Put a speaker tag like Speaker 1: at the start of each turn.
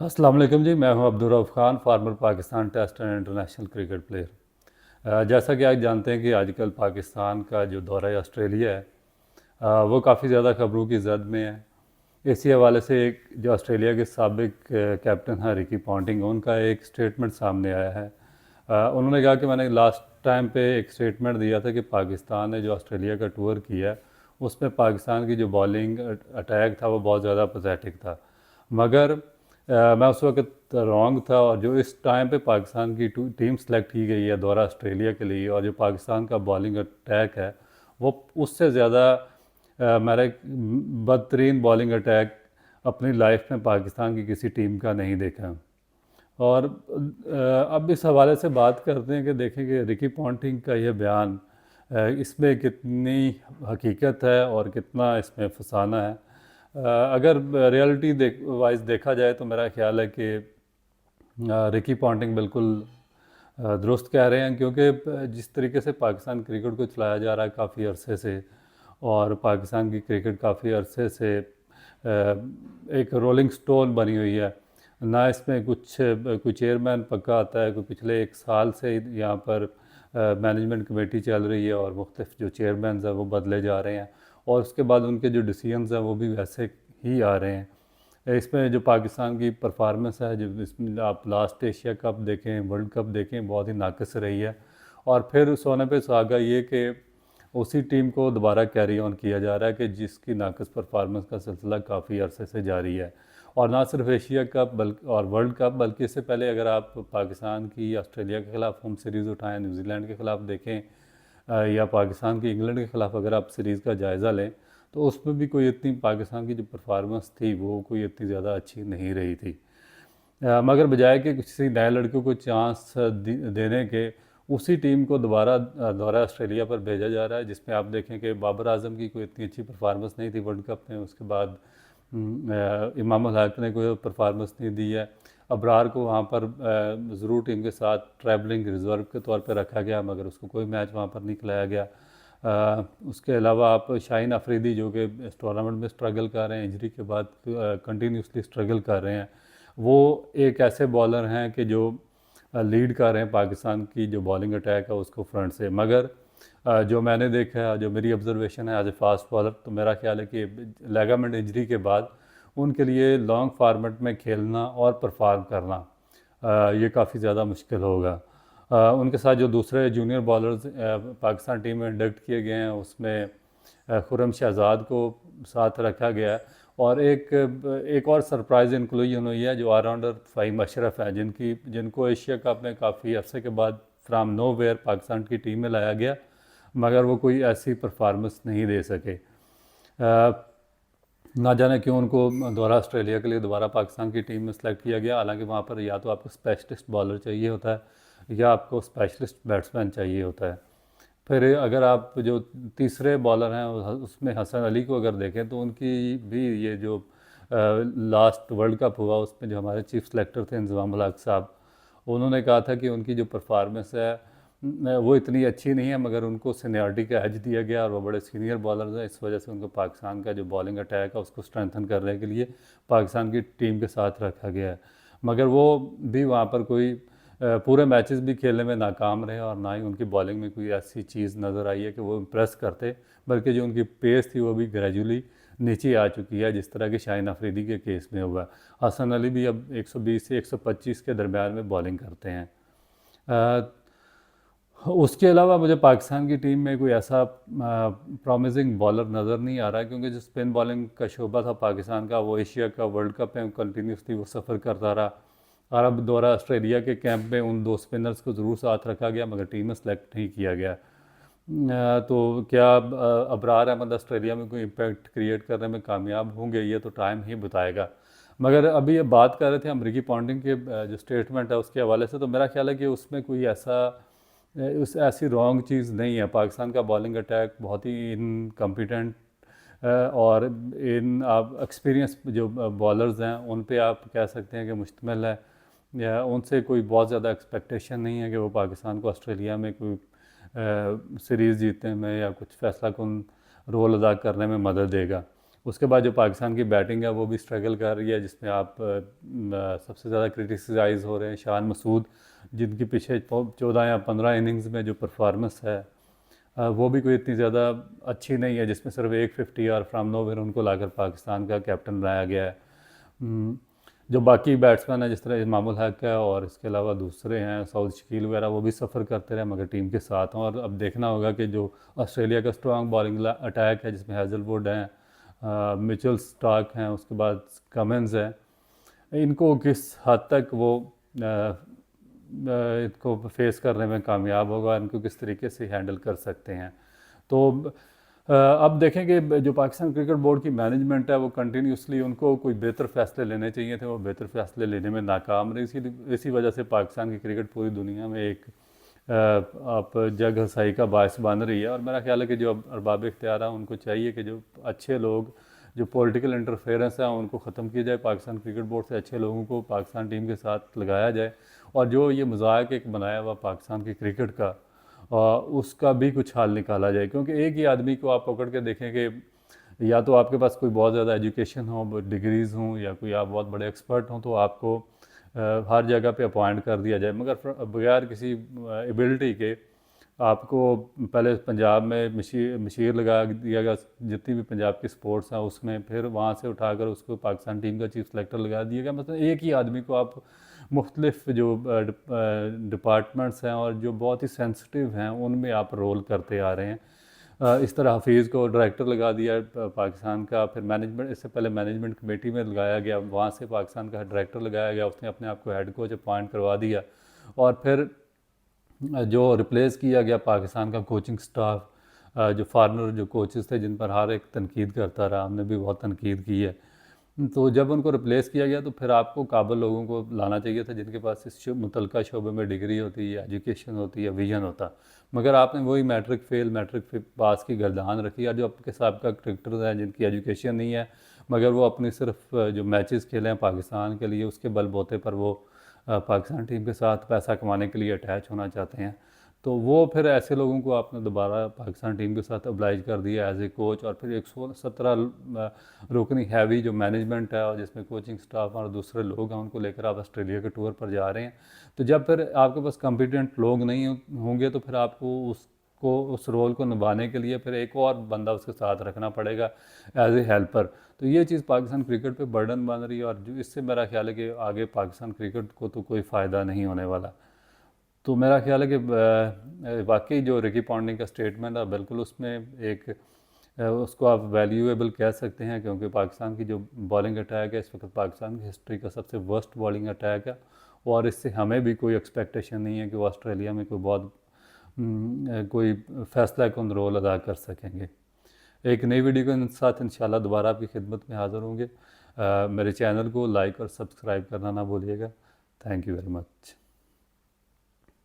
Speaker 1: अस्सलाम वालेकुम जी। मैं हूं Abdur Rauf Khan, former Pakistan test and international cricket player. जैसा कि आप जानते हैं कि आजकल पाकिस्तान का जो दौरा ऑस्ट्रेलिया है वो काफ़ी ज़्यादा खबरों की जद में है। इसी हवाले से एक जो ऑस्ट्रेलिया के साबिक कैप्टन हैं रिकी पॉन्टिंग, उनका एक स्टेटमेंट सामने आया है। उन्होंने कहा कि मैंने लास्ट टाइम पे एक स्टेटमेंट दिया था कि पाकिस्तान ने जो ऑस्ट्रेलिया का टूर किया है उसमें पाकिस्तान की जो बॉलिंग अटैक था वो बहुत ज़्यादा पथेटिक था। मगर मैं उस वक्त रॉन्ग था, और जो इस टाइम पे पाकिस्तान की टीम सेलेक्ट की गई है दौरा ऑस्ट्रेलिया के लिए, और जो पाकिस्तान का बॉलिंग अटैक है वो उससे ज़्यादा मैंने बदतरीन बॉलिंग अटैक अपनी लाइफ में पाकिस्तान की किसी टीम का नहीं देखा। और अब इस हवाले से बात करते हैं कि देखें कि रिकी पॉन्टिंग का ये बयान, इसमें कितनी हकीकत है और कितना इसमें फसाना है। अगर रियलिटी वाइज देखा जाए तो मेरा ख्याल है कि रिकी पॉन्टिंग बिल्कुल दुरुस्त कह रहे हैं, क्योंकि जिस तरीके से पाकिस्तान क्रिकेट को चलाया जा रहा है काफ़ी अरसे से, और पाकिस्तान की क्रिकेट काफ़ी अरसे से एक रोलिंग स्टोन बनी हुई है। ना इसमें कुछ कोई चेयरमैन पक्का आता है, कोई पिछले एक साल से यहाँ पर मैनेजमेंट कमेटी चल रही है और मुख्तलिफ जो चेयरमैन हैं वो बदले जा रहे हैं, और उसके बाद उनके जो डिसीजंस हैं वो भी वैसे ही आ रहे हैं। इसमें जो पाकिस्तान की परफॉर्मेंस है, जो इसमें आप लास्ट एशिया कप देखें, वर्ल्ड कप देखें, बहुत ही नाक़िस रही है। और फिर सोने पे सुहागा ये कि उसी टीम को दोबारा कैरी ऑन किया जा रहा है कि जिसकी नाक़िस परफॉर्मेंस का सिलसिला काफ़ी अरसे से जारी है। और ना सिर्फ एशिया कप बल्कि और वर्ल्ड कप, बल्कि इससे पहले अगर आप पाकिस्तान की ऑस्ट्रेलिया के ख़िलाफ़ होम सीरीज़ उठाएं, न्यूजीलैंड के ख़िलाफ़ देखें, या पाकिस्तान की इंग्लैंड के ख़िलाफ़ अगर आप सीरीज़ का जायज़ा लें, तो उसमें भी कोई इतनी पाकिस्तान की जो परफॉर्मेंस थी वो कोई इतनी ज़्यादा अच्छी नहीं रही थी। मगर बजाय कि किसी नए लड़के को चांस देने के, उसी टीम को दोबारा दौरा ऑस्ट्रेलिया पर भेजा जा रहा है, जिसमें आप देखें कि बाबर आजम की कोई इतनी अच्छी परफॉर्मेंस नहीं थी वर्ल्ड कप में। उसके बाद इमाम उल हक ने कोई परफॉर्मेंस नहीं दी है। अबरार को वहाँ पर ज़रूर टीम के साथ ट्रैवलिंग रिज़र्व के तौर पर रखा गया, मगर उसको कोई मैच वहाँ पर नहीं खिलाया गया। उसके अलावा आप शाहीन अफरीदी, जो कि इस टूर्नामेंट में स्ट्रगल कर रहे हैं, इंजरी के बाद कंटिन्यूसली स्ट्रगल कर रहे हैं, वो एक ऐसे बॉलर हैं कि जो लीड कर रहे हैं पाकिस्तान की जो बॉलिंग अटैक है उसको फ्रंट से। मगर जो मैंने देखा है, जो मेरी ऑब्जर्वेशन है एज ए फास्ट बॉलर, तो मेरा ख्याल है कि लेगामेंट इंजरी के बाद उनके लिए लॉन्ग फार्मेट में खेलना और परफॉर्म करना ये काफ़ी ज़्यादा मुश्किल होगा। उनके साथ जो दूसरे जूनियर बॉलर्स पाकिस्तान टीम में इंडक्ट किए गए हैं, उसमें खुर्रम शहजाद को साथ रखा गया है, और एक और सरप्राइज इंक्लूजन हुई है जो ऑलराउंडर फ़हीम अशरफ है, जिनको एशिया कप में काफ़ी अरसे के बाद फ्राम नो वेयर पाकिस्तान की टीम में लाया गया, मगर वो कोई ऐसी परफॉर्मेंस नहीं दे सके। ना जाने क्यों उनको दोबारा ऑस्ट्रेलिया के लिए दोबारा पाकिस्तान की टीम में सेलेक्ट किया गया। हालांकि वहाँ पर या तो आपको स्पेशलिस्ट बॉलर चाहिए होता है या आपको स्पेशलिस्ट बैट्समैन चाहिए होता है। फिर अगर आप जो तीसरे बॉलर हैं उसमें हसन अली को अगर देखें, तो उनकी भी ये जो लास्ट वर्ल्ड कप हुआ उसमें जो हमारे चीफ सेलेक्टर थे इंजमाम उल हक साहब, उन्होंने कहा था कि उनकी जो परफॉर्मेंस है वो इतनी अच्छी नहीं है, मगर उनको सीनियरिटी का एज दिया गया और वो बड़े सीनियर बॉलर्स हैं, इस वजह से उनको पाकिस्तान का जो बॉलिंग अटैक है उसको स्ट्रेंथन करने के लिए पाकिस्तान की टीम के साथ रखा गया है। मगर वो भी वहाँ पर कोई पूरे मैचेस भी खेलने में नाकाम रहे, और ना ही उनकी बॉलिंग में कोई ऐसी चीज़ नज़र आई है कि वो इम्प्रेस करते, बल्कि जो उनकी पेस थी वो भी ग्रेजुअली नीचे आ चुकी है, जिस तरह कि शाहीन अफरीदी के केस में हुआ। हसन अली भी अब 120 से 125 के दरमियान में बॉलिंग करते हैं। उसके अलावा मुझे पाकिस्तान की टीम में कोई ऐसा प्रॉमिसिंग बॉलर नज़र नहीं आ रहा, क्योंकि जो स्पिन बॉलिंग का शोबा था पाकिस्तान का, वो एशिया का वर्ल्ड कप में कंटिन्यूसली वो सफ़र करता रहा। और अब दौरा ऑस्ट्रेलिया के कैंप में उन दो स्पिनर्स को ज़रूर साथ रखा गया, मगर टीम में सेलेक्ट नहीं किया गया। तो क्या अबरार अहमद ऑस्ट्रेलिया में कोई इम्पैक्ट क्रिएट करने में कामयाब होंगे, ये तो टाइम ही बताएगा। मगर अभी ये बात कर रहे थे हम रिकी पॉन्टिंग के जो स्टेटमेंट है उसके हवाले से, तो मेरा ख्याल है कि उसमें कोई उस ऐसी रॉन्ग चीज़ नहीं है। पाकिस्तान का बॉलिंग अटैक बहुत ही इनकम्पिटेंट, और इन आप एक्सपीरियंस जो बॉलर्स हैं उन पे आप कह सकते हैं कि मुश्तमिल है, या उनसे कोई बहुत ज़्यादा एक्सपेक्टेशन नहीं है कि वो पाकिस्तान को ऑस्ट्रेलिया में कोई सीरीज़ जीतने में या कुछ फैसला कुन रोल अदा करने में मदद देगा। उसके बाद जो पाकिस्तान की बैटिंग है वो भी स्ट्रगल कर रही है, जिसमें आप सबसे ज़्यादा क्रिटिसाइज़ हो रहे हैं शान मसूद, जिनकी पीछे 14 या 15 इनिंग्स में जो परफॉर्मेंस है वो भी कोई इतनी ज़्यादा अच्छी नहीं है, जिसमें सिर्फ एक 50 और फ्राम नोवेयर उनको लाकर पाकिस्तान का कैप्टन बनाया गया है। जो बाकी बैट्समैन हैं जिस तरह इमामुल हक है और इसके अलावा दूसरे हैं साउथ शकील वगैरह, वो भी सफ़र करते रहे मगर टीम के साथ हों। और अब देखना होगा कि जो ऑस्ट्रेलिया का स्ट्रॉन्ग बॉलिंग अटैक है जिसमें हैज़लवुड हैं, मिचेल स्टार्क हैं, उसके बाद कमिंस हैं, इनको किस हद तक वो इनको फेस करने में कामयाब होगा, इनको किस तरीके से हैंडल कर सकते हैं। तो अब देखें कि जो पाकिस्तान क्रिकेट बोर्ड की मैनेजमेंट है वो कंटिन्यूसली उनको कोई बेहतर फ़ैसले लेने चाहिए थे, वो बेहतर फ़ैसले लेने में नाकाम रही। इसी वजह से पाकिस्तान की क्रिकेट पूरी दुनिया में एक आप जग हसाई का बायस बन रही है। और मेरा ख्याल है कि जो अरबाब इख्तियार हैं उनको चाहिए कि जो अच्छे लोग, जो पॉलिटिकल इंटरफेरेंस है उनको ख़त्म किया जाए, पाकिस्तान क्रिकेट बोर्ड से अच्छे लोगों को पाकिस्तान टीम के साथ लगाया जाए, और जो ये मजाक एक बनाया हुआ पाकिस्तान की क्रिकेट का उसका भी कुछ हल निकाला जाए। क्योंकि एक ही आदमी को आप पकड़ के देखें कि या तो आपके पास कोई बहुत ज़्यादा एजुकेशन हो, डिग्रीज़ हों, या कोई आप बहुत बड़े एक्सपर्ट हों, तो आपको हर जगह पे अपॉइंट कर दिया जाए, मगर बगैर किसी एबिलिटी के आपको पहले पंजाब में मशीर लगा दिया गया, जितनी भी पंजाब की स्पोर्ट्स हैं उसमें, फिर वहाँ से उठाकर उसको पाकिस्तान टीम का चीफ सेलेक्टर लगा दिया गया। मतलब एक ही आदमी को आप मुख्तलिफ जो डिपार्टमेंट्स हैं और जो बहुत ही सेंसिटिव हैं उनमें आप रोल करते आ रहे हैं। इस तरह हफीज़ को डायरेक्टर लगा दिया पाकिस्तान का, फिर मैनेजमेंट, इससे पहले मैनेजमेंट कमेटी में लगाया गया, वहाँ से पाकिस्तान का डायरेक्टर लगाया गया, उसने अपने आप को हेड कोच अपॉइंट करवा दिया। और फिर जो रिप्लेस किया गया पाकिस्तान का कोचिंग स्टाफ, जो फॉरनर जो कोचेस थे जिन पर हर एक तनकीद करता रहा, हमने भी बहुत तनकीद की है, तो जब उनको रिप्लेस किया गया तो फिर आपको काबिल लोगों को लाना चाहिए था जिनके पास इस मुतलका शोबे में डिग्री होती है, एजुकेशन होती है, विजन होता। मगर आपने वही मैट्रिक पास की गर्दान रखी, और जो आपके साहब का क्रिकेटर हैं जिनकी एजुकेशन नहीं है मगर वो अपनी सिर्फ जो मैचेस खेले हैं पाकिस्तान के लिए उसके बलबूते पर वो पाकिस्तान टीम के साथ पैसा कमाने के लिए अटैच होना चाहते हैं, तो वो फिर ऐसे लोगों को आपने दोबारा पाकिस्तान टीम के साथ अब्लाइज कर दिया एज ए कोच। और फिर 117 रुकनी हैवी जो मैनेजमेंट है और जिसमें कोचिंग स्टाफ और दूसरे लोग हैं उनको लेकर आप ऑस्ट्रेलिया के टूर पर जा रहे हैं। तो जब फिर आपके पास कॉम्पिटेंट लोग नहीं होंगे तो फिर आपको उस रोल को निभाने के लिए फिर एक और बंदा उसके साथ रखना पड़ेगा एज ए हेल्पर। तो ये चीज़ पाकिस्तान क्रिकेट पे बर्डन बन रही है, और जो इससे मेरा ख्याल है कि आगे पाकिस्तान क्रिकेट को तो कोई फ़ायदा नहीं होने वाला। तो मेरा ख्याल है कि वाकई जो रिकी पॉन्टिंग का स्टेटमेंट है बिल्कुल उसमें एक उसको आप वैल्यूएबल कह सकते हैं, क्योंकि पाकिस्तान की जो बॉलिंग अटैक है इस वक्त पाकिस्तान की हिस्ट्री का सबसे वर्स्ट बॉलिंग अटैक है, और इससे हमें भी कोई एक्सपेक्टेशन नहीं है कि वो ऑस्ट्रेलिया में कोई बहुत कोई फैसला कौन रोल अदा कर सकेंगे। एक नई वीडियो के साथ इंशाल्लाह दोबारा आपकी खिदमत में हाज़िर होंगे। मेरे चैनल को लाइक और सब्सक्राइब करना ना भूलिएगा। Thank you very much.